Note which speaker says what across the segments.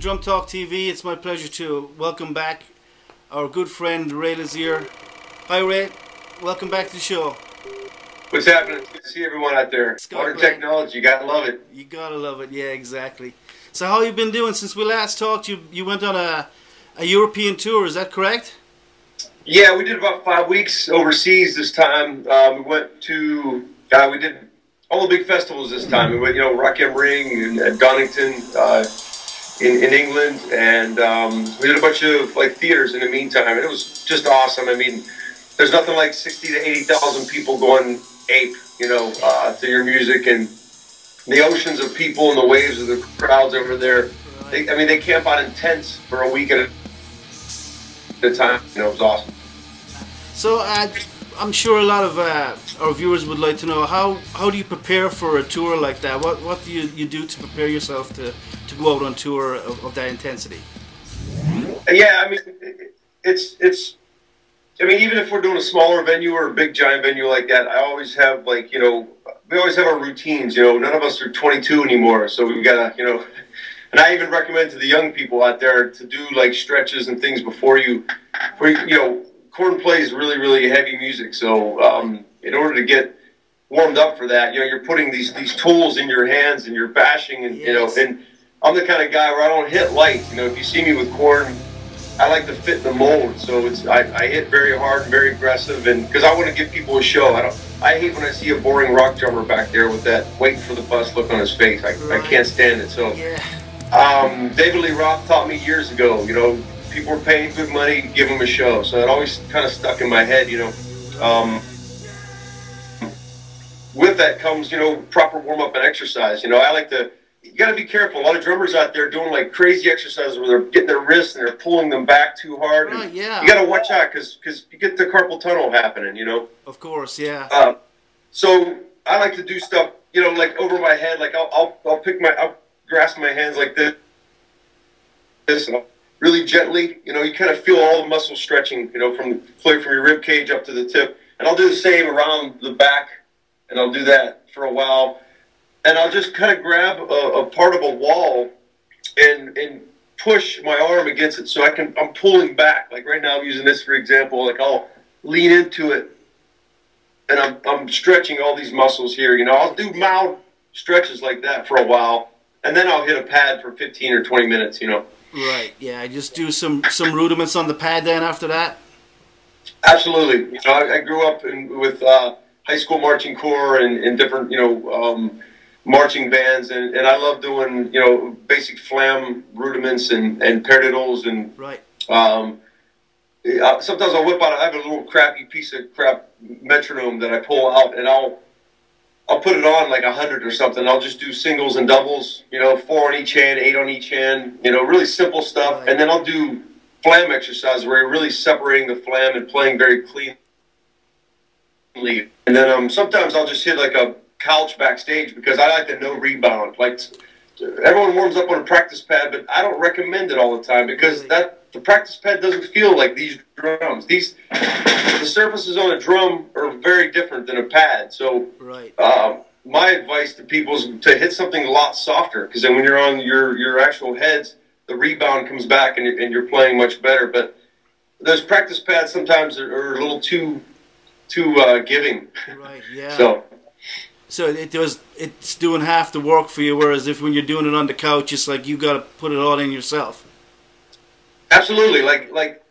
Speaker 1: Drum Talk TV. It's my pleasure to welcome back our good friend Ray Luzier. Hi Ray, welcome back to the show.
Speaker 2: What's happening? Good to see everyone out there. Modern technology, you gotta love it.
Speaker 1: You gotta love it, yeah, exactly. So how you been doing since we last talked? You went on a European tour, is that correct?
Speaker 2: Yeah, we did about 5 weeks overseas this time. We went to, we did all the big festivals this time. We went, Rock am Ring and Donington in England, and we did a bunch of theaters in the meantime, and it was just awesome. I mean, there's nothing like 60 to 80,000 people going ape, to your music, and the oceans of people and the waves of the crowds over there. They camp out in tents for a week at a time. It was awesome.
Speaker 1: So I'm sure a lot of our viewers would like to know how do you prepare for a tour like that? What do you do to prepare yourself to go out on tour of that intensity?
Speaker 2: Yeah, I mean, even if we're doing a smaller venue or a big giant venue like that, I always have we always have our routines. None of us are 22 anymore, so we've got to and I even recommend to the young people out there to do stretches and things before you Korn plays really, really heavy music, so in order to get warmed up for that, you're putting these tools in your hands and you're bashing, and
Speaker 1: yes.
Speaker 2: And I'm the kind of guy where I don't hit light. If you see me with Korn, I like to fit the mold, so I hit very hard and very aggressive, and because I want to give people a show. I hate when I see a boring rock drummer back there with that waiting for the bus look on his face. I can't stand it. So David Lee Roth taught me years ago, people were paying good money, give them a show. So it always kind of stuck in my head, with that comes, proper warm-up and exercise. You got to be careful. A lot of drummers out there doing crazy exercises where they're getting their wrists and they're pulling them back too hard.
Speaker 1: Right, yeah.
Speaker 2: You got to watch out because you get the carpal tunnel happening,
Speaker 1: Of course, yeah.
Speaker 2: So I like to do stuff, over my head. I'll grasp my hands like this, and really gently, you kind of feel all the muscle stretching, from your rib cage up to the tip. And I'll do the same around the back, and I'll do that for a while. And I'll just kind of grab a part of a wall and push my arm against it so I'm pulling back. Like right now I'm using this for example, I'll lean into it and I'm stretching all these muscles here. I'll do mild stretches like that for a while, and then I'll hit a pad for 15 or 20 minutes,
Speaker 1: Right, yeah, just do some rudiments on the pad then after that?
Speaker 2: Absolutely. I grew up with high school marching corps and different, marching bands, and I love doing, basic flam rudiments and paradiddles, and
Speaker 1: right.
Speaker 2: Sometimes I'll whip out, I have a little crappy piece of crap metronome that I pull out, and I'll put it on 100 or something. I'll just do singles and doubles, 4 on each hand, 8 on each hand, really simple stuff.
Speaker 1: Right.
Speaker 2: And then I'll do flam exercises where you're really separating the flam and playing very cleanly. And then sometimes I'll just hit a couch backstage because I like the no rebound. Everyone warms up on a practice pad, but I don't recommend it all the time because the practice pad doesn't feel like these drums. The surfaces on a drum are very different than a pad. So
Speaker 1: right.
Speaker 2: My advice to people is to hit something a lot softer, because then when you're on your actual heads, the rebound comes back and you're playing much better. But those practice pads sometimes are a little too giving.
Speaker 1: Right. Yeah. So it's doing half the work for you, whereas when you're doing it on the couch, it's like you got to put it all in yourself.
Speaker 2: Absolutely. Like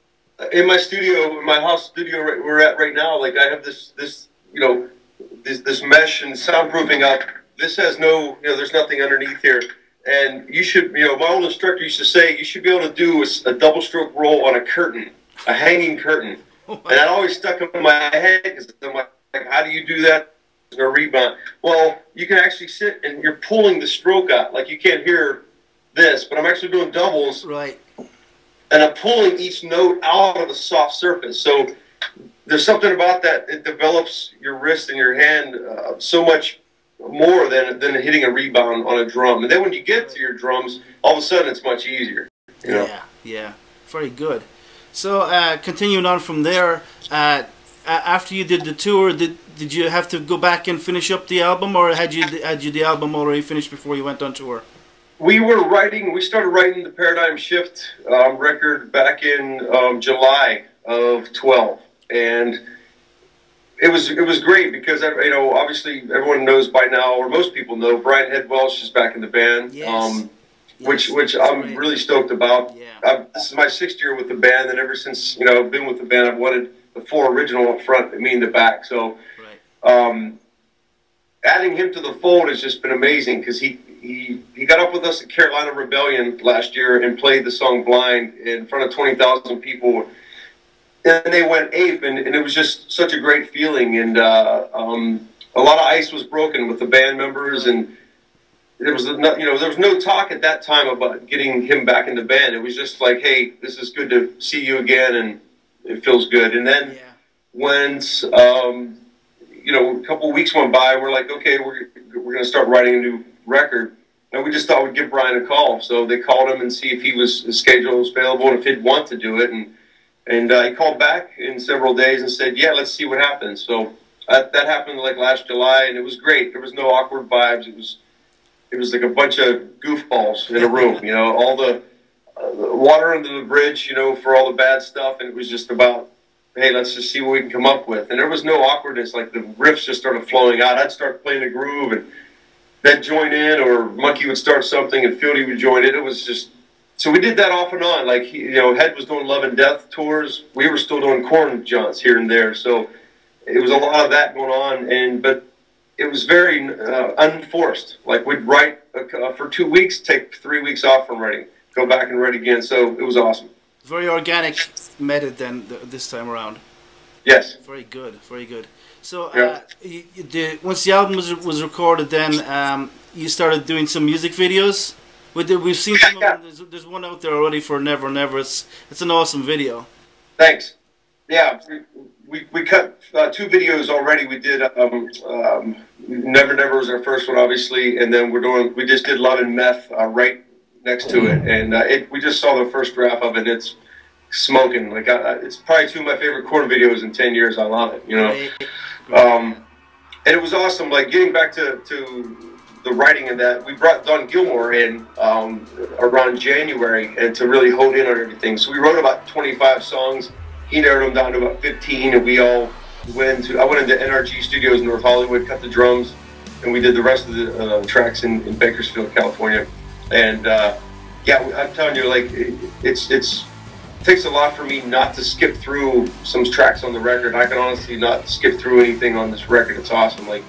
Speaker 2: in my studio, in my house studio we're at right now, I have this mesh and soundproofing up. This has there's nothing underneath here. And you should, my old instructor used to say, you should be able to do a double stroke roll on a curtain, a hanging curtain. And that always stuck in my head because I'm like, how do you do that? There's no rebound. Well, you can actually sit and you're pulling the stroke out. You can't hear this, but I'm actually doing doubles.
Speaker 1: Right.
Speaker 2: And I'm pulling each note out of a soft surface. So there's something about that. It develops your wrist and your hand so much more than hitting a rebound on a drum. And then when you get to your drums, all of a sudden it's much easier.
Speaker 1: Yeah. Very good. So continuing on from there, after you did the tour, did you have to go back and finish up the album, or had you the album already finished before you went on tour?
Speaker 2: We started writing the Paradigm Shift record back in July of 12, and it was great because, you know, obviously everyone knows by now, or most people know, Brian Head Welch is back in the band.
Speaker 1: Yes.
Speaker 2: Which I'm really stoked about.
Speaker 1: Yeah.
Speaker 2: This is my 6th year with the band, and ever since, you know, I've been with the band, I've wanted the 4 original up front and me in the back. So, adding him to the fold has just been amazing because he got up with us at Carolina Rebellion last year and played the song "Blind" in front of 20,000 people, and they went ape, and it was just such a great feeling. And a lot of ice was broken with the band members, and there was no talk at that time about getting him back in the band. It was just like, hey, this is good to see you again, and it feels good. And then when you know, a couple of weeks went by, we're like, okay, we're going to start writing a new record, and we just thought we'd give Brian a call. So they called him and see if his schedule was available and if he'd want to do it, and he called back in several days and said, yeah, let's see what happens. So that happened like last July, and it was great. There was no awkward vibes. It was like a bunch of goofballs in a room, you know, all the water under the bridge, you know, for all the bad stuff. And it was just about, hey, let's just see what we can come up with. And there was no awkwardness. Like the riffs just started flowing out. I'd start playing the groove and they'd join in, or Monkey would start something and Fieldy would join it. It was just, so we did that off and on. Like, you know, Head was doing Love and Death tours. We were still doing Korn jaunts here and there. So it was a lot of that going on. But it was very unforced. Like, we'd write for 2 weeks, take 3 weeks off from writing, go back and write again. So it was awesome.
Speaker 1: Very organic method then this time around.
Speaker 2: Yes.
Speaker 1: Very good. Very good. So once the album was recorded, then you started doing some music videos. We've seen some of them. There's one out there already for Never Never. It's an awesome video.
Speaker 2: Thanks. Yeah. We cut 2 videos already. We did Never Never was our first one, obviously, and then we just did Love and Meth right next to it, and we just saw the first draft of it. And it's smoking. Like it's probably 2 of my favorite Korn videos in 10 years. I love it, you know. And it was awesome. Like getting back to the writing of that, we brought Don Gilmore in around January, and to really hone in on everything. So we wrote about 25 songs. He narrowed them down to about 15, and we all I went into NRG Studios in North Hollywood, cut the drums, and we did the rest of the tracks in Bakersfield, California. And yeah, I'm telling you, like it takes a lot for me not to skip through some tracks on the record. I can honestly not skip through anything on this record. It's awesome. Like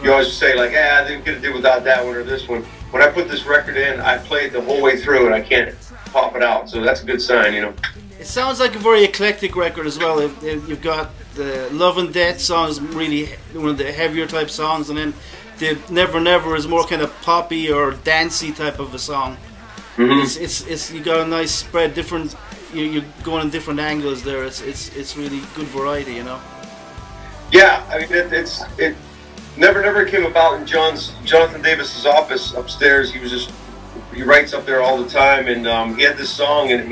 Speaker 2: you always say, like, I didn't get to do without that one or this one. When I put this record in, I play it the whole way through, and I can't pop it out. So that's a good sign, you know.
Speaker 1: It sounds like a very eclectic record as well. You've got the Love and Death songs, really one of the heavier type songs, and then the Never Never is more kind of poppy or dancey type of a song. It's you got a nice spread, different. You're going in different angles there. It's really good variety, you know.
Speaker 2: Yeah, I mean it Never Never came about in Jonathan Davis's office upstairs. He writes up there all the time, and he had this song, and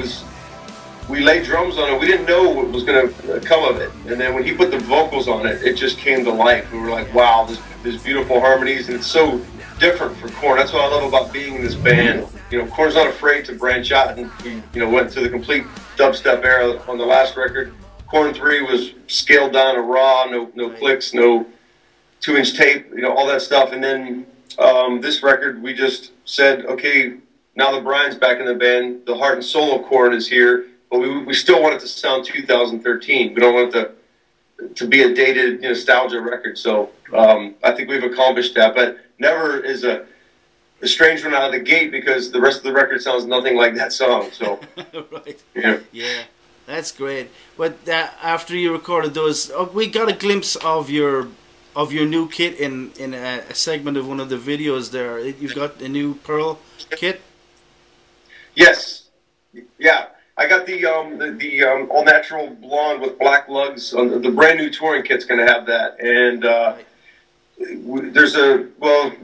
Speaker 2: we laid drums on it. We didn't know what was going to come of it, and then when he put the vocals on it, it just came to life. We were like, wow, there's beautiful harmonies, and it's so different for Korn. That's what I love about being in this band. You know, Korn's not afraid to branch out, and we went to the complete dubstep era on the last record. Korn 3 was scaled down to raw, no clicks, no 2-inch tape, all that stuff. And then this record, we just said, okay, now that Brian's back in the band, the heart and soul of Korn is here, but we still want it to sound 2013. We don't want it to be a dated nostalgia record. So I think we've accomplished that. But Never is a strange one out of the gate because the rest of the record sounds nothing like that song. So
Speaker 1: right.
Speaker 2: Yeah.
Speaker 1: That's great. But after you recorded those, we got a glimpse of your new kit in a segment of one of the videos there. You've got a new Pearl kit?
Speaker 2: Yes. Yeah. I got the all natural blonde with black lugs. The brand new touring kit's going to have that. And there's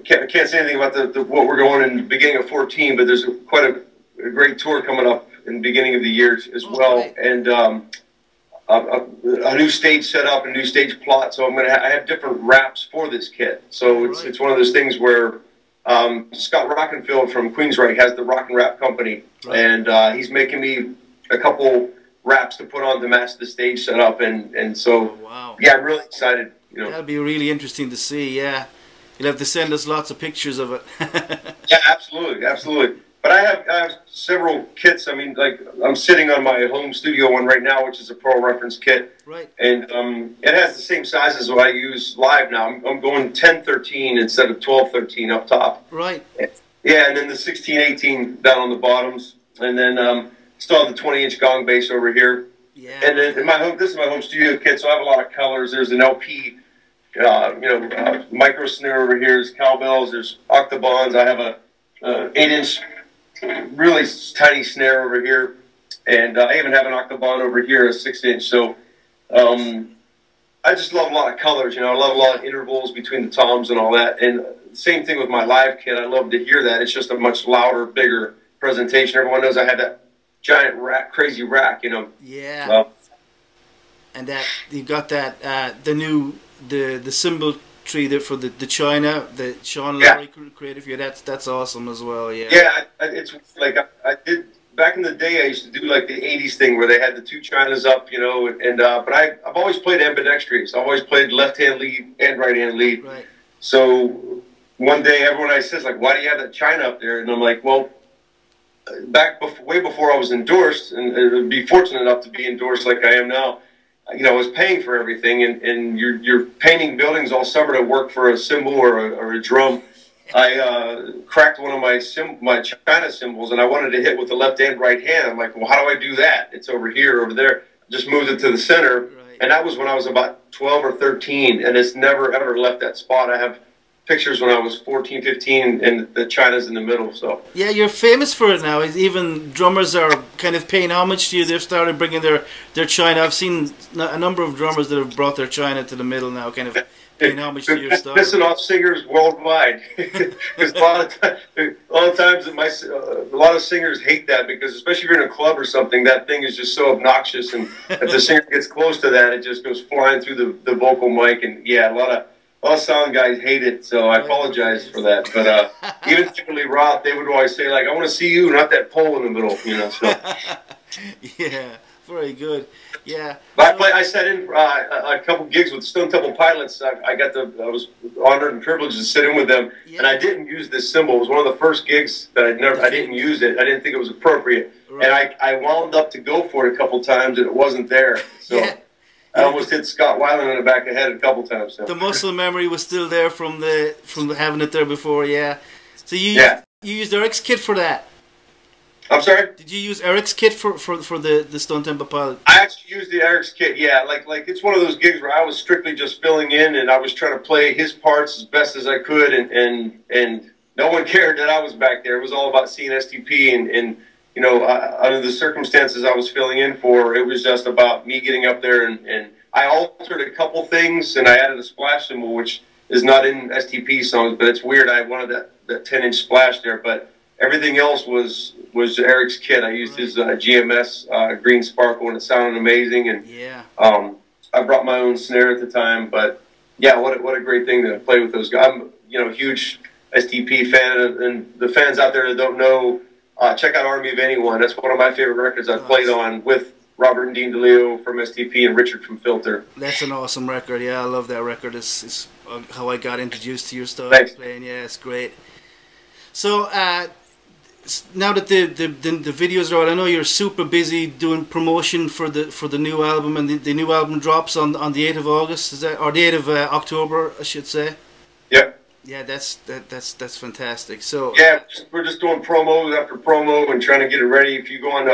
Speaker 2: can't say anything about what we're going in the beginning of 14, but there's quite a great tour coming up in the beginning of the year as well. Right. And a new stage setup, a new stage plot. So I have different wraps for this kit. So it's one of those things where Scott Rockenfield from Queensryche has the Rock and Rap Company,
Speaker 1: Right.
Speaker 2: and he's making me a couple raps to put on to match the stage setup, and so
Speaker 1: Oh, wow.
Speaker 2: yeah, I'm really excited. You know,
Speaker 1: That'll be really interesting to see. Yeah, you'll have to send us lots of pictures of it.
Speaker 2: yeah, absolutely, absolutely. But I have several kits. I mean, like I'm sitting on my home studio one right now, which is a Pro Reference kit,
Speaker 1: Right.
Speaker 2: and it has the same size as what I use live now. I'm going 10-13 instead of 12-13 up top.
Speaker 1: Right.
Speaker 2: Yeah, and then the 16-18 down on the bottoms, and then still have the 20-inch gong bass over here.
Speaker 1: Yeah.
Speaker 2: And then in my home, this is my home studio kit, so I have a lot of colors. There's an LP, micro snare over here. There's cowbells. There's octobans. I have a 8-inch, really tiny snare over here, and I even have an octoban over here, a 6-inch. So I just love a lot of colors. You know, I love a lot of intervals between the toms and all that. And same thing with my live kit. I love to hear that. It's just a much louder, bigger presentation. Everyone knows I had that giant rack, crazy rack, you know.
Speaker 1: Yeah. And that you got that the cymbal tree there for the China that Sean Lowry created for you. That's awesome as well. Yeah.
Speaker 2: Yeah, it's like I did back in the day. I used to do like the '80s thing where they had the two Chinas up, you know. And but I've always played ambidextrous. I've always played left-hand lead and right-hand lead.
Speaker 1: Right.
Speaker 2: So one day, everyone says like, "Why do you have that China up there?" And I'm like, "Well, way before I was endorsed, and be fortunate enough to be endorsed like I am now, you know, I was paying for everything, and you're painting buildings all summer to work for a cymbal or a drum. I cracked one of my China cymbals, and I wanted to hit with the left and right hand. I'm like, well, how do I do that? It's over here, over there. Just moved it to the center,
Speaker 1: Right.
Speaker 2: and that was when I was about 12 or 13, and it's never ever left that spot. I have pictures when I was 14, 15, and the China's in the middle. So
Speaker 1: Yeah, you're famous for it now. Even drummers are kind of paying homage to you. They've started bringing their China. I've seen a number of drummers that have brought their China to the middle now, kind of paying homage to your stuff.
Speaker 2: Pissing off singers worldwide, because a lot of times a lot of singers hate that, because especially if you're in a club or something, that thing is just so obnoxious, and if the singer gets close to that, it just goes flying through the vocal mic, and yeah, a lot of sound guys hate it, so I apologize for that. But even Kimberly Roth, they would always say, like, I want to see you, not that pole in the middle, you know. So
Speaker 1: Yeah, very good. Yeah.
Speaker 2: But I sat in a couple gigs with Stone Temple Pilots. I was honored and privileged to sit in with them,
Speaker 1: Yeah.
Speaker 2: and I didn't use this cymbal. It was one of the first gigs that I didn't use it. I didn't think it was appropriate,
Speaker 1: Right.
Speaker 2: and I wound up to go for it a couple times, and it wasn't there. So.
Speaker 1: Yeah.
Speaker 2: I almost hit Scott Weiland in the back of the head a couple times. So.
Speaker 1: The muscle memory was still there from having it there before. Yeah. So you used Eric's kit for that.
Speaker 2: I'm sorry?
Speaker 1: Did you use Eric's kit for the Stone Temple Pilot?
Speaker 2: I actually used the Eric's kit, yeah. Like it's one of those gigs where I was strictly just filling in, and I was trying to play his parts as best as I could, and no one cared that I was back there. It was all about seeing STP, and you know, under the circumstances I was filling in for, it was just about me getting up there, and I altered a couple things, and I added a splash cymbal, which is not in STP songs, but it's weird. I wanted that 10-inch splash there, but everything else was Eric's kit. I used his GMS Green Sparkle, and it sounded amazing. And
Speaker 1: Yeah.
Speaker 2: I brought my own snare at the time, but yeah, what a great thing to play with those guys. I'm a huge STP fan, and the fans out there that don't know, check out Army of Anyone. That's one of my favorite records I've played on with Robert and Dean DeLeo from STP and Richard from Filter.
Speaker 1: That's an awesome record. Yeah, I love that record. It's how I got introduced to your stuff.
Speaker 2: Thanks.
Speaker 1: Playing. Yeah, it's great. So now that the videos are out, I know you're super busy doing promotion for the new album, and the new album drops on the 8th of August. Is that, or the 8th of October, I should say?
Speaker 2: Yeah.
Speaker 1: Yeah, that's fantastic. So
Speaker 2: yeah, we're just doing promos after promo and trying to get it ready. If you go on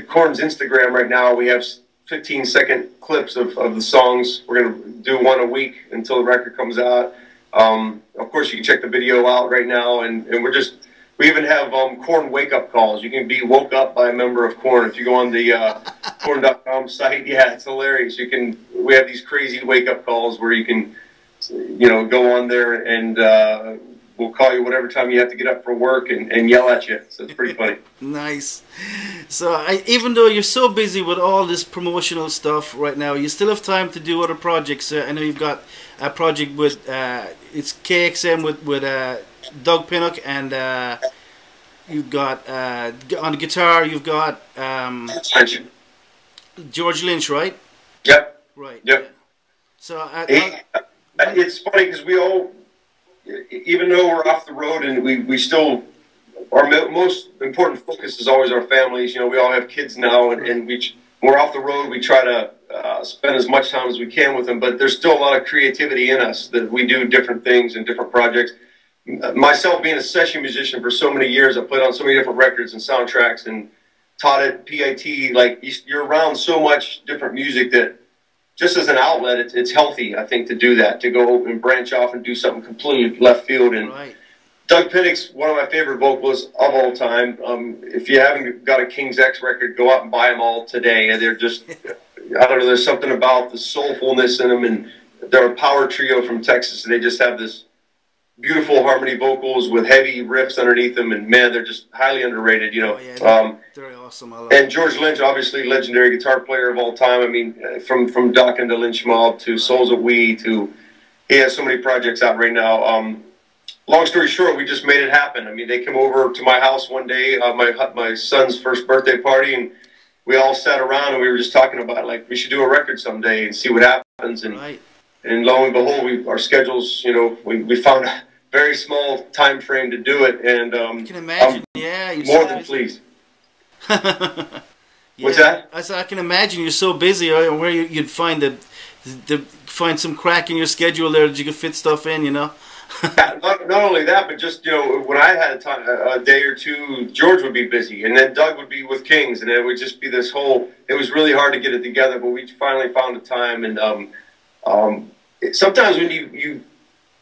Speaker 2: Korn's Instagram right now, we have 15-second clips of the songs. We're going to do one a week until the record comes out. Of course, you can check the video out right now, and we even have Korn wake-up calls. You can be woke up by a member of Korn. If you go on the Korn.com site, yeah, it's hilarious. We have these crazy wake-up calls where you can, go on there, and we'll call you whatever time you have to get up for work and yell at you. So it's pretty funny. Nice.
Speaker 1: So even though you're so busy with all this promotional stuff right now, you still have time to do other projects. I know you've got a project with it's KXM with Doug Pinnock, and you've got on the guitar you've got George Lynch, right?
Speaker 2: Yep.
Speaker 1: Right.
Speaker 2: Yep.
Speaker 1: Yeah. So
Speaker 2: it's funny because we all, even though we're off the road, and we still, our most important focus is always our families. You know, we all have kids now, and we're off the road. We try to spend as much time as we can with them, but there's still a lot of creativity in us that we do different things and different projects. Myself being a session musician for so many years, I played on so many different records and soundtracks and taught at PIT. Like, you're around so much different music that just as an outlet, it's healthy, I think, to do that, to go and branch off and do something completely left field. And
Speaker 1: right.
Speaker 2: Doug Pinnock's one of my favorite vocalists of all time. If you haven't got a King's X record, go out and buy them all today. They're just, I don't know, there's something about the soulfulness in them, and they're a power trio from Texas, and they just have this beautiful harmony vocals with heavy riffs underneath them, and man, they're just highly underrated, you know.
Speaker 1: Oh, yeah, very awesome. I love
Speaker 2: and George Lynch, obviously legendary guitar player of all time. I mean, from Doc and the Lynch Mob to Souls of We to, he has so many projects out right now. Long story short, we just made it happen. I mean, they came over to my house one day, my son's first birthday party, and we all sat around and we were just talking about, like, we should do a record someday and see what happens. And
Speaker 1: right.
Speaker 2: And lo and behold, our schedules, you know, we found a very small time frame to do it, and
Speaker 1: you can imagine,
Speaker 2: I'm more than pleased.
Speaker 1: Yeah.
Speaker 2: What's that?
Speaker 1: I said I can imagine you're so busy, where you'd find find some crack in your schedule there that you could fit stuff in, you know.
Speaker 2: not only that, but just, you know, when I had a day or two, George would be busy, and then Doug would be with Kings, and it would just be this whole. It was really hard to get it together, but we finally found the time. And sometimes when you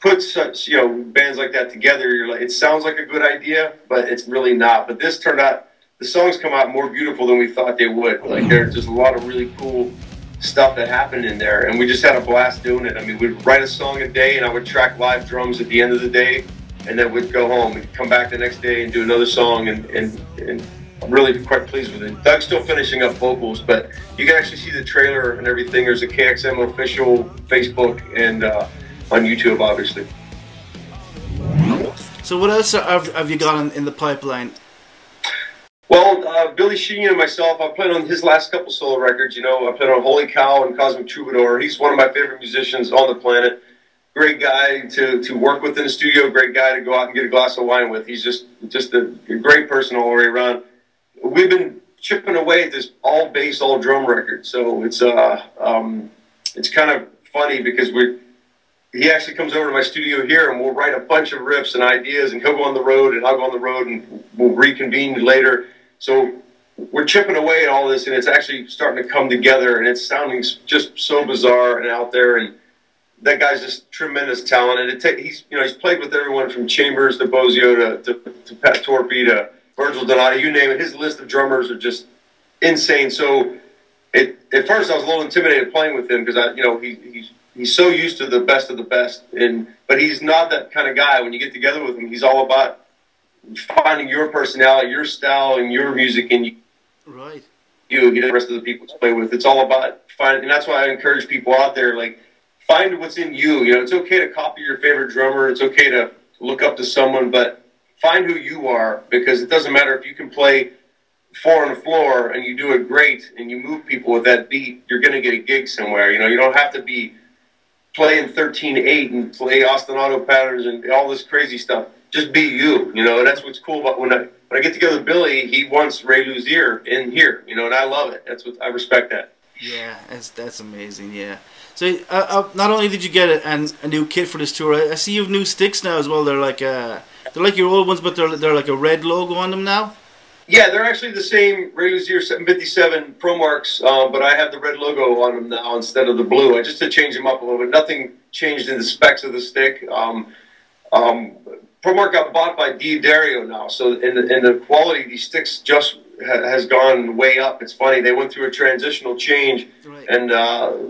Speaker 2: put such, you know, bands like that together, you're like, it sounds like a good idea, but it's really not. But this turned out, the songs come out more beautiful than we thought they would. Like, there's just a lot of really cool stuff that happened in there, and we just had a blast doing it. I mean, we'd write a song a day, and I would track live drums at the end of the day, and then we'd go home and come back the next day and do another song, and I'm really quite pleased with it. Doug's still finishing up vocals, but you can actually see the trailer and everything. There's a KXM official Facebook and on YouTube, obviously.
Speaker 1: So what else have you got in the pipeline?
Speaker 2: Well, Billy Sheehan and myself, I played on his last couple solo records. You know, I played on Holy Cow and Cosmic Troubadour. He's one of my favorite musicians on the planet. Great guy to work with in the studio. Great guy to go out and get a glass of wine with. He's just a great person all the way around. We've been chipping away at this all bass, all drum record. So it's kind of funny because he actually comes over to my studio here, and we'll write a bunch of riffs and ideas, and he'll go on the road, and I'll go on the road, and we'll reconvene later. So we're chipping away at all this, and it's actually starting to come together, and it's sounding just so bizarre and out there. And that guy's just tremendous talent. And he's played with everyone from Chambers to Bozio to Pat Torpey to Virgil Donato, you name it. His list of drummers are just insane. So at first I was a little intimidated playing with him because he's so used to the best of the best, but he's not that kind of guy. When you get together with him, he's all about finding your personality, your style, and your music, and
Speaker 1: right.
Speaker 2: You get the rest of the people to play with. It's all about finding, and that's why I encourage people out there, like, find what's in you. You know, it's okay to copy your favorite drummer. It's okay to look up to someone, but find who you are, because it doesn't matter if you can play 4 on the floor and you do it great and you move people with that beat, you're going to get a gig somewhere. You know, you don't have to be playing 13/8 and play ostinato patterns and all this crazy stuff. Just be you, you know. That's what's cool about when I get together with Billy. He wants Ray Luzier in here, you know, and I love it. That's what I respect that.
Speaker 1: Yeah, that's amazing. Yeah. So not only did you get a new kit for this tour, I see you have new sticks now as well. They're like your old ones, but they're like a red logo on them now.
Speaker 2: Yeah, they're actually the same Ray Luzier 757 Pro Marks, but I have the red logo on them now instead of the blue. I just to change them up a little bit. Nothing changed in the specs of the stick. Pro Mark got bought by Dario now, so in the quality of these sticks just has gone way up. It's funny, they went through a transitional change, right, and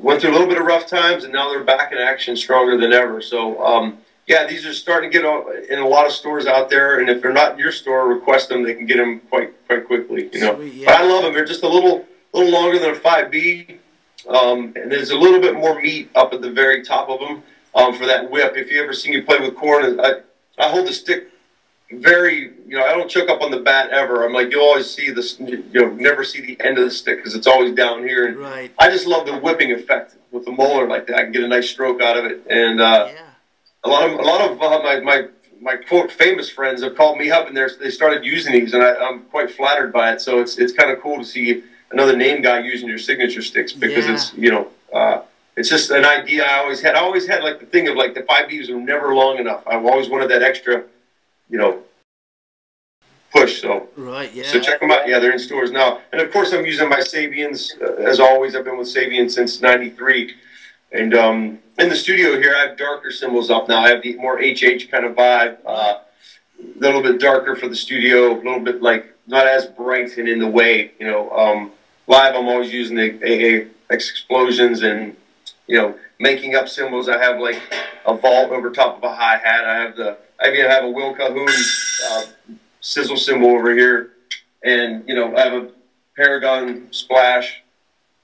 Speaker 2: went through a little bit of rough times, and now they're back in action stronger than ever. So yeah, these are starting to get in a lot of stores out there, and if they're not in your store, request them. They can get them quite quickly, you know. Sweet, yeah. But I love them. They're just a little longer than a 5B, and there's a little bit more meat up at the very top of them for that whip. If you ever seen me play with Korn, I hold the stick very, I don't choke up on the bat ever. I'm like, you'll always see this, never see the end of the stick because it's always down here. And
Speaker 1: right.
Speaker 2: I just love the whipping effect with the molar like that. I can get a nice stroke out of it. And
Speaker 1: Yeah.
Speaker 2: a lot of my quote famous friends have called me up and they started using these, and I'm quite flattered by it. So it's kind of cool to see another name guy using your signature sticks because it's just an idea I always had. I always had like the thing of like the 5Bs were never long enough. I've always wanted that extra, push. So
Speaker 1: right, yeah.
Speaker 2: So check them out. Yeah, they're in stores now. And of course, I'm using my Sabians as always. I've been with Sabian since '93. And in the studio here, I have darker cymbals up now. I have the more HH kind of vibe. A little bit darker for the studio. A little bit like not as bright and in the way. Live, I'm always using the AAX explosions and making up cymbals. I have like a vault over top of a hi-hat. I even have a Will Calhoun sizzle cymbal over here, and I have a Paragon Splash,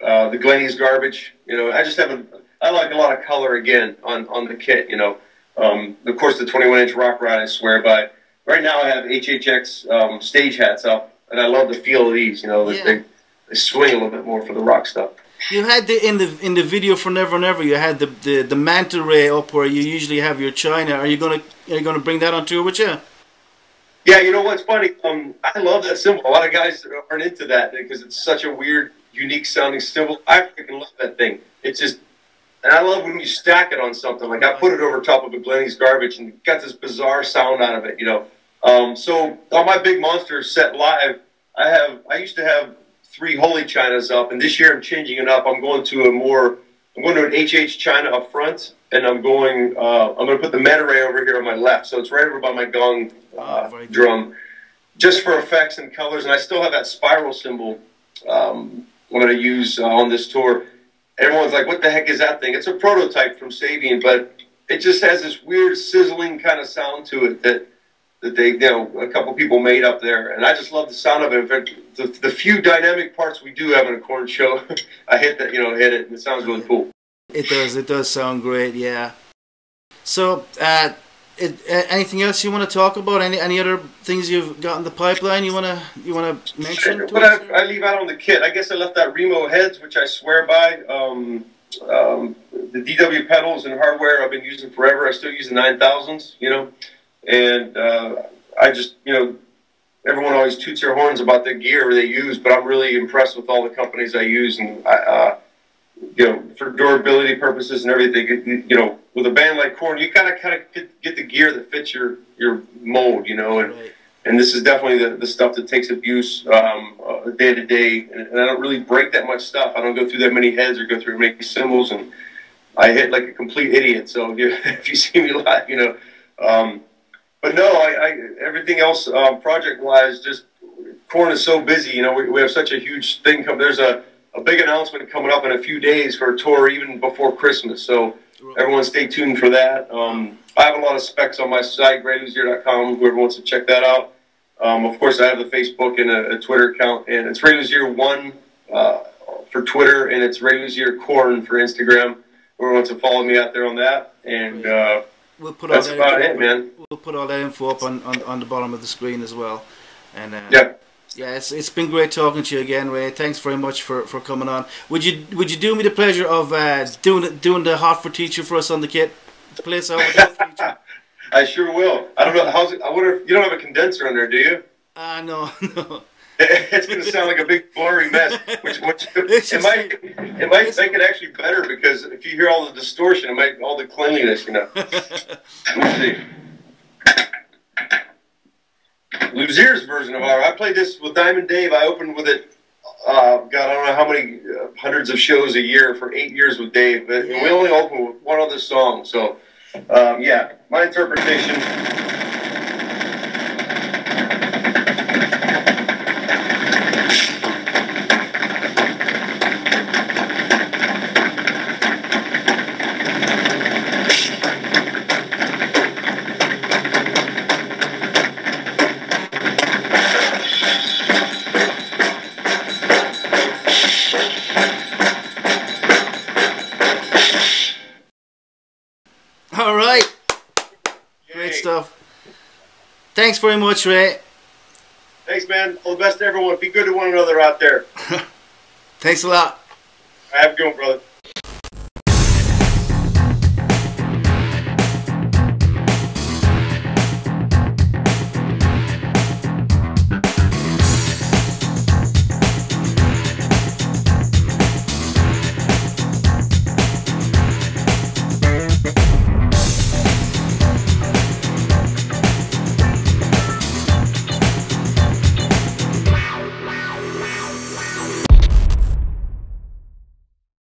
Speaker 2: the Glenny's Garbage. I like a lot of color again on the kit. Of course the 21-inch rock rod I swear by. Right now I have HHX stage hats up, and I love the feel of these. They swing a little bit more for the rock stuff.
Speaker 1: You had in the video for Never Never, you had the manta ray up where you usually have your China. Are you gonna bring that on tour with you?
Speaker 2: Yeah, you know what's funny? I love that cymbal. A lot of guys aren't into that because it's such a weird, unique sounding cymbal. I freaking love that thing. It's just, and I love when you stack it on something. Like I put it over top of a Glenny's Garbage and got this bizarre sound out of it. So on my big monster set live, I used to have 3 Holy Chinas up, and this year I'm changing it up. I'm going to an HH China up front, and I'm going to put the manta ray over here on my left, so it's right over by my gong drum, just for effects and colors. And I still have that spiral cymbal I'm going to use on this tour. Everyone's like, what the heck is that thing? It's a prototype from Sabian, but it just has this weird sizzling kind of sound to it that they, a couple people made up there, and I just love the sound of it. In fact, the few dynamic parts we do have in a Korn show, I hit that, hit it, and it sounds really cool.
Speaker 1: It does sound great, yeah. So, anything else you want to talk about? Any other things you've got in the pipeline you wanna mention?
Speaker 2: What I leave out on the kit, I guess I left out Remo heads, which I swear by. The DW pedals and hardware I've been using forever. I still use the 9000s, and I just, everyone always toots their horns about the gear they use, but I'm really impressed with all the companies I use, and for durability purposes and everything, with a band like Korn, you kind of get the gear that fits your mold, and this is definitely the stuff that takes abuse day to day, and I don't really break that much stuff. I don't go through that many heads or go through many cymbals, and I hit like a complete idiot. So if you see me live, but no, everything else project-wise, just Korn is so busy. We have such a huge thing coming. There's a big announcement coming up in a few days for a tour even before Christmas. So everyone stay tuned for that. I have a lot of specs on my site, rayluzier.com, whoever wants to check that out. Of course, I have the Facebook and a Twitter account, and it's Ray Luzier 1 for Twitter, and it's Ray Luzier Korn for Instagram. Whoever wants to follow me out there on that, and that's about it, man.
Speaker 1: We'll put all that info up on the bottom of the screen as well. And yeah, it's been great talking to you again, Ray. Thanks very much for coming on. Would you do me the pleasure of doing the Hot for Teacher for us on the kit? Play us out with that feature.
Speaker 2: I sure will. I don't know how's it. I wonder if you don't have a condenser in there, do you?
Speaker 1: No.
Speaker 2: It's going to sound like a big blurry mess, which it might make it actually better, because if you hear all the distortion, it might all the cleanliness, Let me see. Luzier's version of I played this with Diamond Dave. I opened with it. God, I don't know how many hundreds of shows a year for 8 years with Dave, but we only opened with one other song. So, yeah, my interpretation.
Speaker 1: All right, great stuff. Thanks very much, Ray.
Speaker 2: Thanks, man. All the best to everyone. Be good to one another out there.
Speaker 1: Thanks a lot.
Speaker 2: Have a good one, brother.